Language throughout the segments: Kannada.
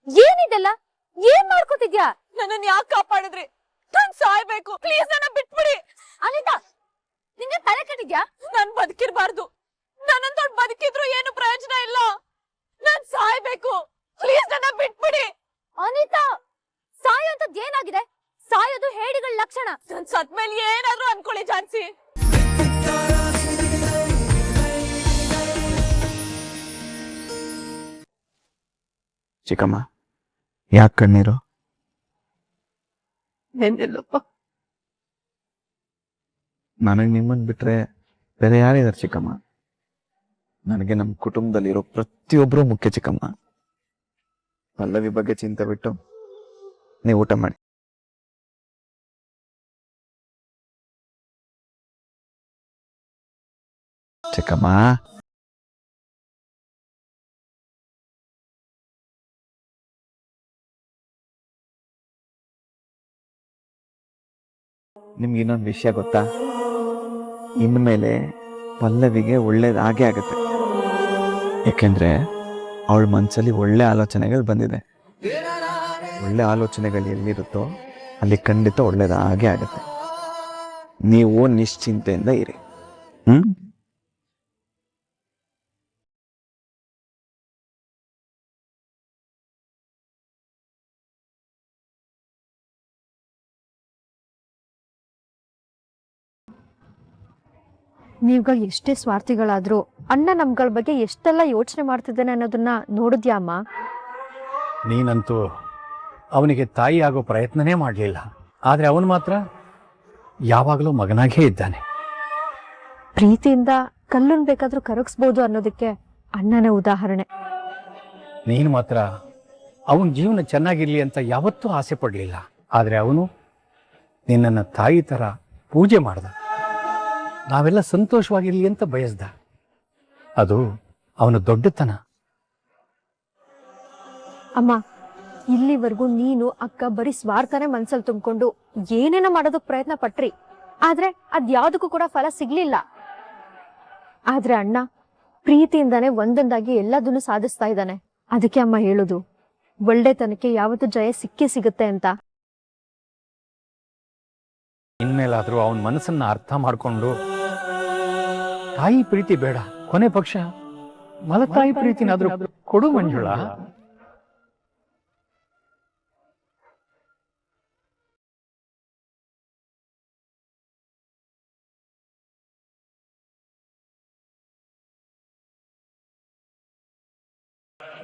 ಏನಿದೆಲ್ಲ? ಏನ್ ಮಾಡ್ಕೊತಿದ್ಯಾ? ನನ್ನನ್ನು ಯಾಕೆ ಕಾಪಾಡಿದ್ರಿ? ನಾನ್ ಸಾಯ್ಬೇಕು, ಪ್ಲೀಸ್ ನನ್ನ ಬಿಟ್ಬಿಡಿ. ಅನಿತಾ, ನಿಂಗೆ ತಲೆ ಕೆಟ್ಟಿದ್ಯಾ? ನಾನ್ ಬದುಕಿರ್ಬಾರ್ದು. ನನ್ನಂತೋಡ್ ಬದುಕಿದ್ರು ಏನು ಪ್ರಯೋಜನ ಇಲ್ಲ. ನಾನ್ ಸಾಯ್ಬೇಕು, ಪ್ಲೀಸ್ ನನ್ನ ಬಿಟ್ಬಿಡಿ. ಅನಿತಾ, ಸಾಯೋಂತದ್ ಏನಾಗಿದೆ? ಸಾಯೋದು ಹೇಡಿಗಳ ಲಕ್ಷಣ. ನಾನ್ ಸತ್ಮೇಲೆ ಏನಾದ್ರೂ ಅನ್ಕೊಳ್ಳಿ ಝಾನ್ಸಿ. ಚಿಕ್ಕಮ್ಮ, ಯಾಕೆ ಕಣ್ಣೀರು? ಏನಿಲ್ಲಪ್ಪ. ನನಗೆ ನಿಮ್ಮನ್ ಬಿಟ್ರೆ ಬೇರೆ ಯಾರಿದಾರೆ ಚಿಕ್ಕಮ್ಮ? ನನಗೆ ನಮ್ಮ ಕುಟುಂಬದಲ್ಲಿರೋ ಪ್ರತಿಯೊಬ್ಬರು ಮುಖ್ಯ ಚಿಕ್ಕಮ್ಮ. ಪಲ್ಲವಿ ಬಗ್ಗೆ ಚಿಂತೆ ಬಿಟ್ಟು ನೀವು ಊಟ ಮಾಡಿ. ಚಿಕ್ಕಮ್ಮ, ನಿಮ್ಗೆ ಇನ್ನೊಂದು ವಿಷಯ ಗೊತ್ತಾ? ಇನ್ಮೇಲೆ ಪಲ್ಲವಿಗೆ ಒಳ್ಳೇದಾಗೇ ಆಗುತ್ತೆ. ಯಾಕೆಂದ್ರೆ ಅವಳ ಮನಸ್ಸಲ್ಲಿ ಒಳ್ಳೆ ಆಲೋಚನೆಗಳು ಬಂದಿದೆ. ಒಳ್ಳೆ ಆಲೋಚನೆಗಳು ಎಲ್ಲಿರುತ್ತೋ ಅಲ್ಲಿ ಖಂಡಿತ ಒಳ್ಳೇದಾಗೇ ಆಗುತ್ತೆ. ನೀವು ನಿಶ್ಚಿಂತೆಯಿಂದ ಇರಿ. ನೀವ್ಗಳು ಎಷ್ಟೇ ಸ್ವಾರ್ಥಿಗಳಾದ್ರೂ ಅಣ್ಣ ನಮ್ಗಳ ಬಗ್ಗೆ ಎಷ್ಟೆಲ್ಲ ಯೋಚನೆ ಮಾಡ್ತಿದ್ದಾನೆ ಅನ್ನೋದನ್ನ ನೋಡಿದ್ಯಾ ಅಮ್ಮ? ನೀನಂತೂ ಅವನಿಗೆ ತಾಯಿ ಆಗೋ ಪ್ರಯತ್ನನೇ ಮಾಡಲಿಲ್ಲ. ಆದರೆ ಅವನು ಮಾತ್ರ ಯಾವಾಗಲೂ ಮಗನಾಗೇ ಇದ್ದಾನೆ. ಪ್ರೀತಿಯಿಂದ ಕಲ್ಲನ್ ಬೇಕಾದ್ರೂ ಕರಗಿಸ್ಬೋದು ಅನ್ನೋದಕ್ಕೆ ಅಣ್ಣನೇ ಉದಾಹರಣೆ. ನೀನು ಮಾತ್ರ ಅವನ ಜೀವನ ಚೆನ್ನಾಗಿರ್ಲಿ ಅಂತ ಯಾವತ್ತೂ ಆಸೆ ಪಡಲಿಲ್ಲ. ಆದರೆ ಅವನು ನಿನ್ನನ್ನು ತಾಯಿ ಥರ ಪೂಜೆ ಮಾಡ್ದ. ನಾವೆಲ್ಲ ಸಂತೋಷವಾಗಿರ್ಲಿ ಅಂತ ಬಯಸ್ದ. ಅದು ಅವನ ದೊಡ್ಡತನ. ಅಮ್ಮ, ಇಲ್ಲಿವರೆಗೂ ನೀನು ಅಕ್ಕ ಬರೀ ಸ್ವಾರ್ಥನೇ ಮನ್ಸಲ್ಲಿ ತುಂಬಿಕೊಂಡು ಏನೇನೋ ಮಾಡೋದಕ್ ಪ್ರಯತ್ನ ಪಟ್ರಿ. ಆದ್ರೆ ಅದ್ಯಾವ್ದಕ್ಕೂ ಕೂಡ ಫಲ ಸಿಗ್ಲಿಲ್ಲ. ಆದ್ರೆ ಅಣ್ಣ ಪ್ರೀತಿಯಿಂದಾನೆ ಒಂದೊಂದಾಗಿ ಎಲ್ಲದನ್ನು ಸಾಧಿಸ್ತಾ ಇದ್ದಾನೆ. ಅದಕ್ಕೆ ಅಮ್ಮ ಹೇಳುದು, ಒಳ್ಳೆತನಕ್ಕೆ ಯಾವತ್ತೂ ಜಯ ಸಿಕ್ಕೇ ಸಿಗುತ್ತೆ ಅಂತ. ಇನ್ಮೇಲಾದ್ರೂ ಅವನ ಮನಸ್ಸನ್ನ ಅರ್ಥ ಮಾಡಿಕೊಂಡು ತಾಯಿ ಪ್ರೀತಿ ಬೇಡ, ಕೊನೆ ಪಕ್ಷ ಮಲತಾಯಿ ಪ್ರೀತಿನಾದ್ರೂ ಕೊಡು ಮಂಜುಳಾ.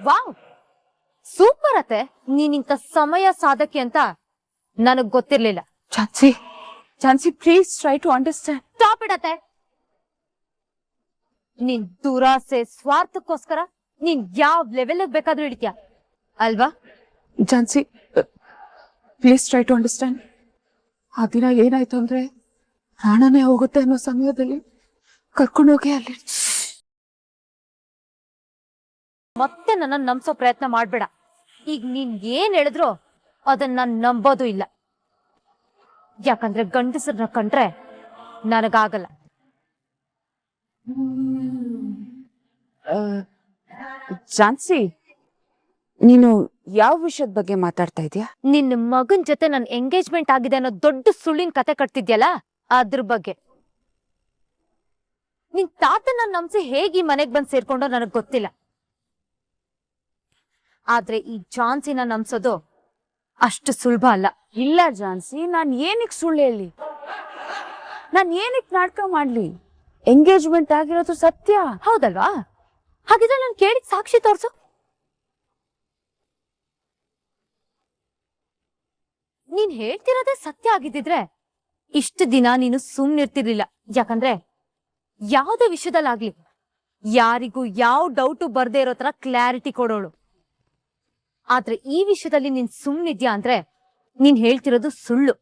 ವಾವ್, ಸೂಪರ್ ಅತ್ತೆ. ನೀನಿಂತ ಸಮಯ ಸಾಧಕ್ಕೆ ಅಂತ ನನಗ್ ಗೊತ್ತಿರ್ಲಿಲ್ಲ. Jhansi please try to understand. Stop it ಅತ್ತೆ. ನೀನ್ ದುರಾಸೆ ಸ್ವಾರ್ಥಕ್ಕೋಸ್ಕರ ನೀನ್ ಯಾವ ಲೆವೆಲ್ ಬೇಕಾದ್ರೂ ಹಿಡಿತ್ಯಾ ಅಲ್ವಾ? Jhansi please try to understand. ಆ ದಿನ ಏನಾಯ್ತು ಅಂದ್ರೆ ಪ್ರಾಣನೇ ಹೋಗುತ್ತೆ ಅನ್ನೋ ಸಮಯದಲ್ಲಿ ಕರ್ಕೊಂಡೋಗಿ ಅಲ್ಲಿ. ಮತ್ತೆ ನನ್ನ ನಂಬಿಸೋ ಪ್ರಯತ್ನ ಮಾಡ್ಬೇಡ. ಈಗ ನೀನ್ ಏನ್ ಹೇಳಿದ್ರು ಅದನ್ನ ನಾನ್ ನಂಬೋದು ಇಲ್ಲ. ಯಾಕಂದ್ರೆ ಗಂಡಸರನ್ನ ಕಂಡ್ರೆ ನನಗಾಗಲ್ಲ. ಝಾನ್ಸಿ, ನೀನು ಯಾವ ವಿಷಯದ ಬಗ್ಗೆ ಮಾತಾಡ್ತಾ ಇದೀಯಾ? ನಿನ್ನ ಮಗನ್ ಜೊತೆ ನನ್ ಎಂಗೇಜ್ಮೆಂಟ್ ಆಗಿದೆ ಅನ್ನೋ ದೊಡ್ಡ ಸುಳ್ಳಿನ ಕತೆ ಕಟ್ತಿದ್ಯಲ್ಲ, ಅದ್ರ ಬಗ್ಗೆ. ನಿನ್ ತಾತನ ನಂಬಿಸಿ ಹೇಗೆ ಈ ಮನೆಗ್ ಬಂದ್ ಸೇರ್ಕೊಂಡೋ ನನಗ್ ಗೊತ್ತಿಲ್ಲ. ಆದ್ರೆ ಈ ಝಾನ್ಸಿನ ನಂಬಿಸೋದು ಅಷ್ಟು ಸುಲಭ ಅಲ್ಲ. ಇಲ್ಲ ಝಾನ್ಸಿ, ನಾನ್ ಏನಕ್ಕೆ ಸುಳ್ಳು ಹೇಳಿ? ನಾನ್ ಏನಕ್ಕೆ ನಾಟಕ ಮಾಡ್ಲಿ? ಎಂಗೇಜ್ಮೆಂಟ್ ಆಗಿರೋದು ಸತ್ಯ. ಹೌದಲ್ವಾ? ಹಾಗಿದ್ರೆ ನಾನು ಕೇಳಿದ ಸಾಕ್ಷಿ ತೋರ್ಸು. ನೀನ್ ಹೇಳ್ತಿರೋದೇ ಸತ್ಯ ಆಗಿದ್ದಿದ್ರೆ ಇಷ್ಟು ದಿನ ನೀನು ಸುಮ್ನಿರ್ತಿರ್ಲಿಲ್ಲ. ಯಾಕಂದ್ರೆ ಯಾವುದೇ ವಿಷಯದಲ್ಲಾಗ್ಲಿ ಯಾರಿಗೂ ಯಾವ ಡೌಟು ಬರ್ದೇ ಇರೋ ತರ ಕ್ಲಾರಿಟಿ ಕೊಡೋಳು. ಆದ್ರೆ ಈ ವಿಷಯದಲ್ಲಿ ನೀನ್ ಸುಮ್ನಿದ್ಯಾ ಅಂದ್ರೆ ನೀನ್ ಹೇಳ್ತಿರೋದು ಸುಳ್ಳು.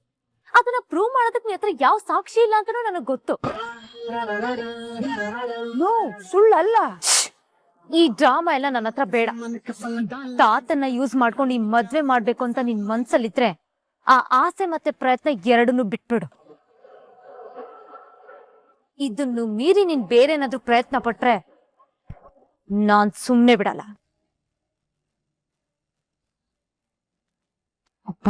ಅದನ್ನ ಪ್ರೂವ್ ಮಾಡೋದಕ್ಕೆ ನಿನ್ ಹತ್ರ ಯಾವ ಸಾಕ್ಷಿ ಇಲ್ಲ ಅಂತಾನೂ ನನಗ್ ಗೊತ್ತು. ಸುಳ್ಳಲ್ಲ. ಈ ಡ್ರಾಮಾ ಎಲ್ಲ ನನ್ನ ಹತ್ರ ಬೇಡ. ತಾತನ್ನ ಯೂಸ್ ಮಾಡ್ಕೊಂಡು ಈ ಮದ್ವೆ ಮಾಡ್ಬೇಕು ಅಂತ ನಿನ್ ಮನ್ಸಲ್ಲಿದ್ರೆ ಆ ಆಸೆ ಮತ್ತೆ ಪ್ರಯತ್ನ ಎರಡನ್ನೂ ಬಿಟ್ಬಿಡು. ಇದನ್ನು ಮೀರಿ ನೀನ್ ಬೇರೆನಾದ್ರೂ ಪ್ರಯತ್ನ ಪಟ್ರೆ ನಾನ್ ಸುಮ್ನೆ ಬಿಡಲ್ಲ. ಅಪ್ಪ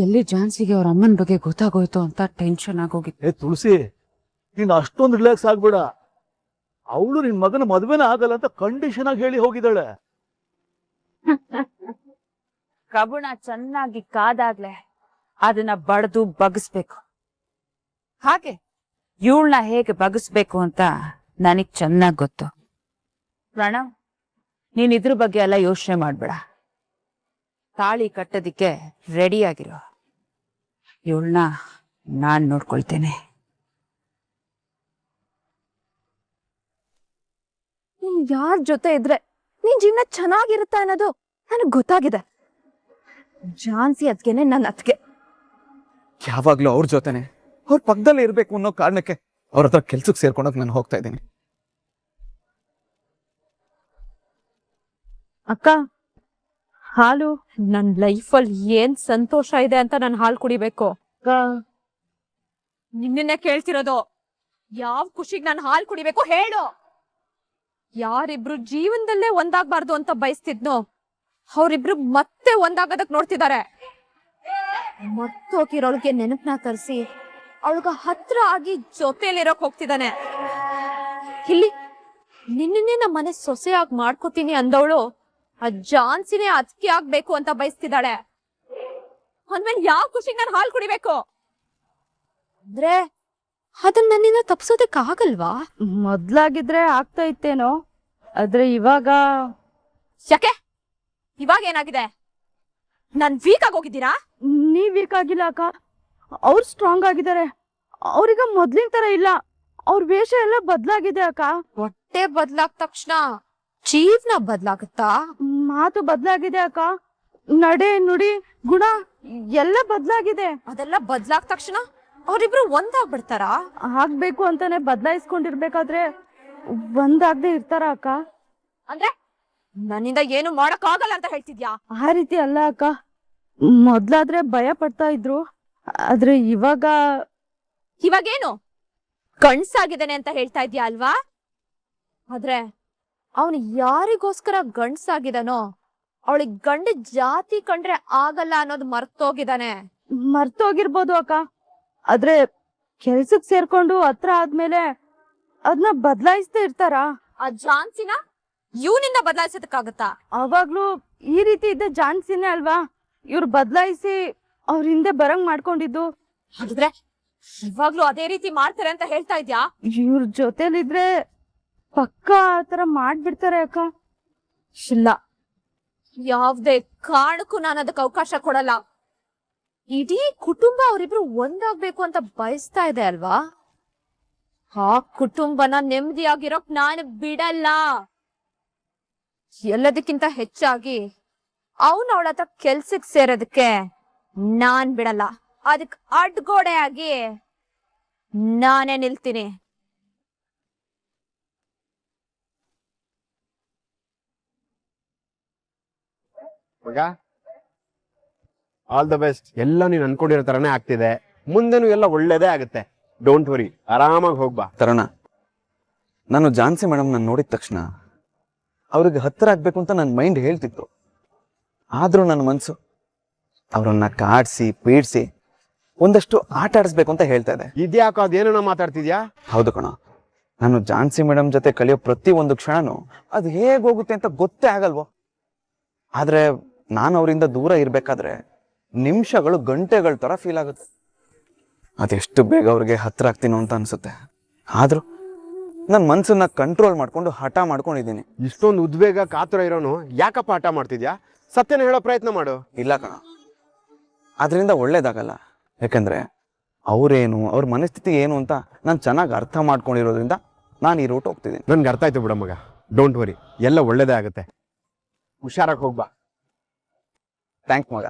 ಎಲ್ಲಿ ಝಾನ್ಸಿಗೆ ಅವ್ರ ಅಮ್ಮನ ಬಗ್ಗೆ ಗೊತ್ತಾಗೋಯ್ತು ಅಂತ ಟೆನ್ಷನ್ ಆಗೋಗಿತ್ತು. ಏ ತುಳಸಿ, ನೀನ್ ಅಷ್ಟೊಂದು ರಿಲ್ಯಾಕ್ಸ್ ಆಗ್ಬೇಡ. ಅವಳು ನಿನ್ ಮಗನ ಮದ್ವೆನೇ ಆಗಲ್ಲ ಅಂತ ಕಂಡೀಷನ್ ಆಗಿ ಹೇಳಿ ಹೋಗಿದ್ದಾಳೆ. ಕಬುಣ ಚೆನ್ನಾಗಿ ಕಾದಾಗ್ಲೆ ಅದನ್ನ ಬಡ್ದು ಬಗ್ಸ್ಬೇಕು. ಹಾಗೆ ಇವಳನ್ನ ಹೇಗೆ ಬಗ್ಸ್ಬೇಕು ಅಂತ ನನಗ್ ಚೆನ್ನಾಗ್ ಗೊತ್ತು. ಪ್ರಣವ್, ನೀನ್ ಇದ್ರ ಬಗ್ಗೆ ಎಲ್ಲ ಯೋಚನೆ ಮಾಡ್ಬೇಡ. ತಾಳಿ ಕಟ್ಟೋದಿಕ್ಕೆ ರೆಡಿ ಆಗಿರೋ. ಇವಳನ್ನ ನಾನ್ ನೋಡ್ಕೊಳ್ತೇನೆ. ನೀನ್ ಯಾರ್ ಜೊತೆ ಇದ್ರೆ ನಿನ್ ಜೀವನ ಚೆನ್ನಾಗಿರುತ್ತ ಅನ್ನೋದು ನನಗ್ ಗೊತ್ತಾಗಿದೆ. ಝಾನ್ಸಿ ಅದ್ಗೆನೆ ನನ್ನ ಅತ್ಗೆ. ಯಾವಾಗ್ಲೂ ಅವ್ರ ಜೊತೆನೆ, ಅವ್ರ ಪಕ್ಕದಲ್ಲೇ ಇರ್ಬೇಕು ಅನ್ನೋ ಕಾರಣಕ್ಕೆ ಅವ್ರ ಹತ್ರ ಕೆಲ್ಸಕ್ಕೆ ಸೇರ್ಕೊಂಡೋಗ್ ನಾನು ಹೋಗ್ತಾ ಇದ್ದೀನಿ. ಅಕ್ಕ, ಹಾಲು ನನ್ ಲೈಫಲ್ಲಿ ಏನ್ ಸಂತೋಷ ಇದೆ ಅಂತ ನಾನು ಹಾಲು ಕುಡಿಬೇಕು. ನಿನ್ನೆ ಕೇಳ್ತಿರೋದು, ಯಾವ ಖುಷಿಗ್ ನಾನು ಹಾಲು ಕುಡಿಬೇಕು ಹೇಳು. ಯಾರಿಬ್ರು ಜೀವನದಲ್ಲೇ ಒಂದಾಗ್ಬಾರ್ದು ಅಂತ ಬಯಸ್ತಿದ್ನೋ ಅವ್ರಿಬ್ರು ಮತ್ತೆ ಒಂದಾಗೋದಕ್ ನೋಡ್ತಿದ್ದಾರೆ. ಮತ್ತೋಗಿರೋಳ್ಗೆ ನೆನಪನ್ನ ತರಿಸಿ ಅವಳಿಗ ಹತ್ರ ಆಗಿ ಜೊತೆಲಿರೋಕ್ ಹೋಗ್ತಿದ್ದಾನೆ. ಇಲ್ಲಿ ನಿನ್ನೆ ನಮ್ಮ ಮನೆ ಸೊಸೆಯಾಗಿ ಮಾಡ್ಕೋತೀನಿ ಅಂದವಳು ಆ ಝಾನ್ಸಿನೇ ಅದ್ಕೆ ಆಗ್ಬೇಕು ಅಂತ ಬಯಸ್ತಿದ್ದಾಳೆ. ಅಂದ್ಮೇಲೆ ಯಾವ ಖುಷಿಗೆ ನಾನು ಹಾಲು ಕುಡಿಬೇಕು ಅಂದ್ರೆ ಅದನ್ನ ನನ್ನಿಂದ ತಪ್ಸೋದಕ್ ಆಗಲ್ವಾ? ಮೊದ್ಲಾಗಿದ್ರೆ ಆಗ್ತಾ ಇತ್ತೇನೋ, ಆದ್ರೆ ಇವಾಗ ಯಾಕೆ ಇವಾಗ ಏನಾಗಿದೆ? ನಾನ್ ವೀಕ್ ಆಗಿ ಹೋಗಿದ್ದೀರಾ? ನೀವ್ ವೀಕ್ ಆಗಿಲ್ಲ ಅಕ್ಕ, ಅವ್ರು ಸ್ಟ್ರಾಂಗ್ ಆಗಿದ್ದಾರೆ. ಅವ್ರೀಗ ಮೊದ್ಲಿನ ತರ ಇಲ್ಲ, ಅವ್ರ ವೇಷ ಎಲ್ಲ ಬದ್ಲಾಗಿದೆ ಅಕ್ಕ. ಹೊಟ್ಟೆ ಬದ್ಲಾದ ತಕ್ಷಣ ಜೀವನ ಬದ್ಲಾಗುತ್ತಾ? ಮಾತು ಬದ್ಲಾಗಿದೆ ಅಕ್ಕ, ನಡೆ ನುಡಿ ಗುಣ ಎಲ್ಲ ಬದ್ಲಾಗಿದೆ. ಅದೆಲ್ಲ ಬದ್ಲಾದ ತಕ್ಷಣ ಅವ್ರಿಬ್ರು ಒಂದಾಗ್ಬಿಡ್ತಾರ? ಆಗ್ಬೇಕು ಅಂತಾನೆ ಬದ್ಲಾಯಿಸ್ಕೊಂಡಿರ್ಬೇಕಾದ್ರೆ ಒಂದಾಗ್ದೆ ಇರ್ತಾರ ಅಕ್ಕ? ಅಂದ್ರೆ ನನ್ನಿಂದ ಏನು ಮಾಡಕ್ ಆಗಲ್ಲ ಅಂತ ಹೇಳ್ತಿದ್ಯಾ? ಆ ರೀತಿ ಅಲ್ಲ ಅಕ್ಕ, ಮೊದ್ಲಾದ್ರೆ ಭಯ ಪಡ್ತಾ ಇದ್ರು, ಆದ್ರೆ ಇವಾಗೇನು ಗಂಡ್ಸಾಗಿದ್ದಾನೆ ಅಂತ ಹೇಳ್ತಾ ಇದ್ಯಾ ಅಲ್ವಾ? ಆದ್ರೆ ಅವನು ಯಾರಿಗೋಸ್ಕರ ಗಂಡ್ಸಾಗಿದಾನೋ ಅವಳಿಗೆ ಗಂಡ ಜಾತಿ ಕಂಡ್ರೆ ಆಗಲ್ಲ ಅನ್ನೋದು ಮರ್ತೋಗಿದ್ದಾನೆ. ಮರ್ತೋಗಿರ್ಬೋದು ಅಕ್ಕ, ಆದ್ರೆ ಕೆಲ್ಸಕ್ ಸೇರ್ಕೊಂಡು ಹತ್ರ ಆದ್ಮೇಲೆ ಅದನ್ನ ಬದ್ಲಾಯಿಸ್ತಾ ಇರ್ತಾರ. ಆ ಝಾನ್ಸಿನ ಇವನಿಂದ ಬದಲಾಯಿಸೋದಕ್ಕಾಗತ್ತಾ? ಅವಾಗ್ಲೂ ಈ ರೀತಿ ಇದ್ದ ಝಾನ್ಸಿನೇ ಅಲ್ವಾ ಇವ್ರು ಬದ್ಲಾಯಿಸಿ ಅವ್ರ ಹಿಂದೆ ಬರಂಗ್ ಮಾಡ್ಕೊಂಡಿದ್ದು. ಹಾಗಿದ್ರೆ ಇವಾಗ್ಲೂ ಅದೇ ರೀತಿ ಮಾಡ್ತಾರೆ ಅಂತ ಹೇಳ್ತಾ ಇದ್ಯಾ? ಇವ್ರ ಜೊತೆಲಿದ್ರೆ ಪಕ್ಕ ಆತರ ಮಾಡ್ಬಿಡ್ತಾರೆ ಅಕ್ಕ. ಇಲ್ಲ, ಯಾವ್ದೇ ಕಾರಣಕ್ಕೂ ನಾನು ಅದಕ್ಕೆ ಅವಕಾಶ ಕೊಡಲ್ಲ. ಇಡೀ ಕುಟುಂಬ ಅವರಿಬ್ರು ಒಂದಾಗ್ಬೇಕು ಅಂತ ಬಯಸ್ತಾ ಇದೆ ಅಲ್ವಾ? ಆ ಕುಟುಂಬನ ನೆಮ್ಮದಿಯಾಗಿರೋಕ್ ನಾನು ಬಿಡಲ್ಲ. ಎಲ್ಲದಕ್ಕಿಂತ ಹೆಚ್ಚಾಗಿ ಅವನು ಅವಳ ಹತ್ರ ಕೆಲ್ಸಕ್ ಸೇರೋದಕ್ಕೆ ನಾನ್ ಬಿಡಲ್ಲ. ಅದಕ್ ಅಡ್ಗೋಡೆ ಆಗಿ ನಾನೇ ನಿಲ್ತೀನಿ. ಮಗ, ಆಲ್ ದ ಬೆಸ್ಟ್. ಎಲ್ಲ ನೀನು ಅನ್ಕೊಂಡಿರೋ ತರನೇ ಆಗ್ತಿದೆ. ಮುಂದೆನೂ ಎಲ್ಲ ಒಳ್ಳೇದೇ ಆಗುತ್ತೆ. ಡೋಂಟ್ ವರಿ, ಆರಾಮಾಗಿ ಹೋಗ್ಬಾ. ತರುಣ, ನಾನು ಝಾನ್ಸಿ ಮೇಡಮ್ ನಾನು ನೋಡಿದ ತಕ್ಷಣ ಅವ್ರಿಗೆ ಹತ್ತಿರ ಆಗ್ಬೇಕು ಅಂತ ನನ್ನ ಮೈಂಡ್ ಹೇಳ್ತಿತ್ತು. ಆದ್ರೂ ನನ್ನ ಮನಸ್ಸು ಅವ್ರನ್ನ ಕಾಡ್ಸಿ ಪೀಡ್ಸಿ ಒಂದಷ್ಟು ಆಟ ಆಡಿಸ್ಬೇಕು ಅಂತ ಹೇಳ್ತಾ ಇದೆ. ಇದ್ಯಾಕೋ ಅದೇನೋ ಮಾತಾಡ್ತಿದ್ಯಾ? ಹೌದು ಕಣ, ನಾನು ಝಾನ್ಸಿ ಮೇಡಮ್ ಜೊತೆ ಕಲಿಯೋ ಪ್ರತಿ ಒಂದು ಕ್ಷಣನೂ ಅದು ಹೇಗೆ ಹೋಗುತ್ತೆ ಅಂತ ಗೊತ್ತೇ ಆಗಲ್ವೋ. ಆದ್ರೆ ನಾನು ಅವರಿಂದ ದೂರ ಇರ್ಬೇಕಾದ್ರೆ ನಿಮಿಷಗಳು ಗಂಟೆಗಳ ತರ ಫೀಲ್ ಆಗುತ್ತೆ. ಅದೆಷ್ಟು ಬೇಗ ಅವ್ರಿಗೆ ಹತ್ರ ಆಗ್ತೀನೋ ಅಂತ ಅನ್ಸುತ್ತೆ. ಆದ್ರೂ ನನ್ನ ಮನ್ಸನ್ನ ಕಂಟ್ರೋಲ್ ಮಾಡ್ಕೊಂಡು ಹಠ ಮಾಡ್ಕೊಂಡಿದ್ದೀನಿ. ಇಷ್ಟೊಂದು ಉದ್ವೇಗ ಕಾತುರ ಇರೋನು ಯಾಕಪ್ಪ ಹಠ ಮಾಡ್ತಿದ್ಯಾ? ಸತ್ಯನ ಹೇಳೋ ಪ್ರಯತ್ನ ಮಾಡು. ಇಲ್ಲ ಕಣ, ಅದರಿಂದ ಒಳ್ಳೇದಾಗಲ್ಲ. ಯಾಕಂದ್ರೆ ಅವ್ರೇನು, ಅವ್ರ ಮನಸ್ಥಿತಿ ಏನು ಅಂತ ನಾನು ಚೆನ್ನಾಗಿ ಅರ್ಥ ಮಾಡ್ಕೊಂಡಿರೋದ್ರಿಂದ ನಾನು ಈ ರೂಟ್ ಹೋಗ್ತಿದ್ದೀನಿ. ನನ್ಗೆ ಅರ್ಥ ಆಯ್ತು ಬಿಡ ಮಗ, ಡೋಂಟ್ ವರಿ, ಎಲ್ಲ ಒಳ್ಳೇದೇ ಆಗುತ್ತೆ. ಹುಷಾರಾಗಿ ಹೋಗ್ಬಾ. ಥ್ಯಾಂಕ್ಸ್ ಮಗ.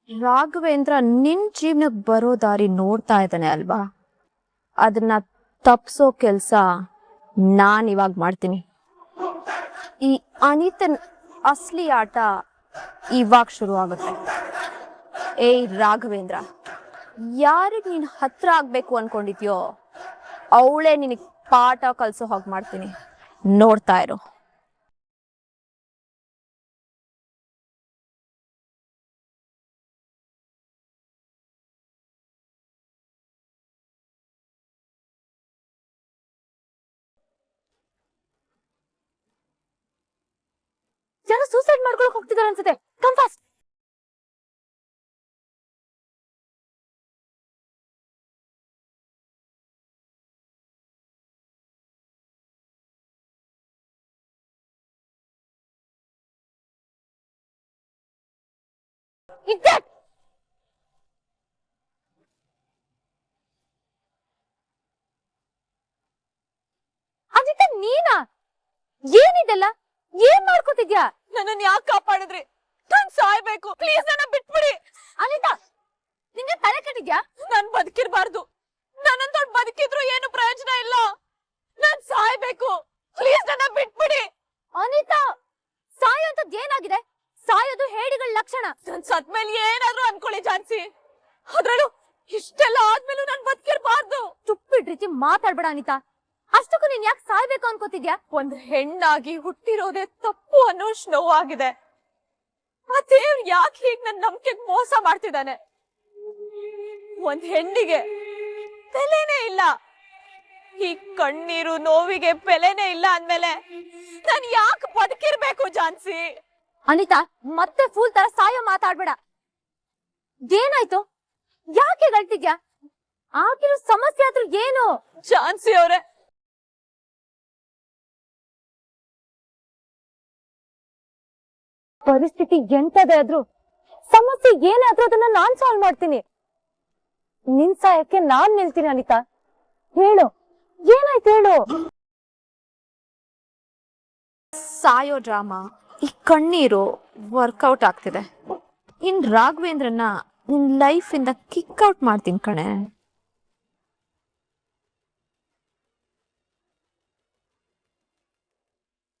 ರಾಘವೇಂದ್ರ ನಿನ್ ಜೀವನಕ್ಕೆ ಬರೋ ದಾರಿ ನೋಡ್ತಾ ಇದ್ದಾನೆ ಅಲ್ವಾ? ಅದನ್ನ ತಪ್ಸೋ ಕೆಲ್ಸ ನಾನ್ ಇವಾಗ ಮಾಡ್ತೀನಿ. ಈ ಅನಿತನ್ ಅಸ್ಲಿ ಆಟ ಇವಾಗ ಶುರು ಆಗುತ್ತೆ. ಏಯ್ ರಾಘವೇಂದ್ರ, ಯಾರಿಗ್ ನೀನ್ ಹತ್ರ ಆಗ್ಬೇಕು ಅನ್ಕೊಂಡಿದ್ಯೋ ಅವಳೇ ನಿನಗ್ ಪಾಠ ಕಲ್ಸೋ ಹಾಗೆ ಮಾಡ್ತೀನಿ, ನೋಡ್ತಾ ಇರು. ಯಾರೋ ಸೂಸೈಡ್ ಮಾಡ್ಕೊಳಕ್ ಹೋಗ್ತಿದಾರೆ ಅನ್ಸುತ್ತೆ. Come fast. Idiot! ಅದಿತ ನೀನಾ? ಏನಿದೆಲ್ಲ? ಏನ್ ಮಾಡ್ಕೊತಿದ್ಯಾ? ನನ್ನನ್ನು ಯಾಕೆ ಕಾಪಾಡಿದ್ರಿ? ನಾನ್ ಸಾಯ್ಬೇಕು, ಪ್ಲೀಸ್ ನನ್ನ ಬಿಟ್ಬಿಡಿ. ಅನಿತಾ, ನಿಂಗೆ ತಲೆ ಕೆಟ್ಟಿದ್ಯಾ? ನಾನ್ ಬದುಕಿರ್ಬಾರ್ದು. ನನ್ನಂತೋಡ್ ಬದುಕಿದ್ರು ಏನು ಪ್ರಯೋಜನ ಇಲ್ಲ. ನಾನ್ ಸಾಯ್ಬೇಕು, ಪ್ಲೀಸ್ ನನ್ನ ಬಿಟ್ಬಿಡಿ. ಅನಿತಾ, ಸಾಯೋಂತದ್ ಏನಾಗಿದೆ? ಸಾಯೋದು ಹೇಡಿಗಳ ಲಕ್ಷಣ. ನಾನ್ ಸತ್ಮೇಲೆ ಏನಾದ್ರೂ ಅನ್ಕೊಳ್ಳಿ ಝಾನ್ಸಿ, ಅದ್ರಲ್ಲೂ ಇಷ್ಟೆಲ್ಲ ಆದ್ಮೇಲೂ ನಾನ್ ಬದುಕಿರ್ಬಾರ್ದು. ತುಪ್ಪಿಡ್ ರೀತಿ ಮಾತಾಡ್ಬೇಡ ಅನಿತಾ. ಅಷ್ಟಕ್ಕೂ ನೀನ್ ಯಾಕೆ ಸಾಯ್ಬೇಕು ಅನ್ಕೋತಿದ್ಯಾ? ಒಂದ್ ಹೆಣ್ಣಾಗಿ ಹುಟ್ಟಿರೋದೇ ತಪ್ಪು ಅನ್ನೋ ನೋವಾಗಿದೆ. ಆ ದೇವ್ರು ಯಾಕೆ ಹೀಗ್ ನನ್ ನಂಬಿಕೆಗ್ ಮೋಸ ಮಾಡ್ತಿದ್ದಾನೆ? ಒಂದ್ ಹೆಣ್ಣಿಗೆ ಬೆಲೆನೇ ಇಲ್ಲ, ಈ ಕಣ್ಣೀರು ನೋವಿಗೆ ಬೆಲೆನೇ ಇಲ್ಲ ಅಂದ್ಮೇಲೆ ನಾನ್ ಯಾಕೆ ಬದುಕಿರ್ಬೇಕು ಝಾನ್ಸಿ? ಅನಿತಾ, ಮತ್ತೆ ಫೂಲ್ ತರ ಸಾಯೋ ಮಾತಾಡ್ಬೇಡ. ಏನಾಯ್ತು? ಯಾಕೆ ಗಳ್ತಿದ್ಯಾ? ಆಗಿರೋ ಸಮಸ್ಯೆ ಆದ್ರೂ ಏನು? ಝಾನ್ಸಿ ಅವ್ರೆ, ಪರಿಸ್ಥಿತಿ ಎಂತದೇ ಆದ್ರೂ, ಸಮಸ್ಯೆ ಏನಾದ್ರೂ ಅದನ್ನ ನಾನ್ ಸಾಲ್ವ್ ಮಾಡ್ತೀನಿ. ನಿನ್ ಸಾಯಕ್ಕೆ ನಾನ್ ನಿಲ್ತೀನಿ. ಅನಿತಾ, ಹೇಳು, ಏನಾಯ್ತು ಹೇಳು. ಸಾಯೋ ಡ್ರಾಮಾ, ಈ ಕಣ್ಣೀರು ವರ್ಕೌಟ್ ಆಗ್ತಿದೆ. ಇನ್ ರಾಘವೇಂದ್ರನ್ನ ನಿನ್ ಲೈಫ್ ಇಂದ ಕಿಕ್ ಔಟ್ ಮಾಡ್ತೀನಿ ಕಣೆ.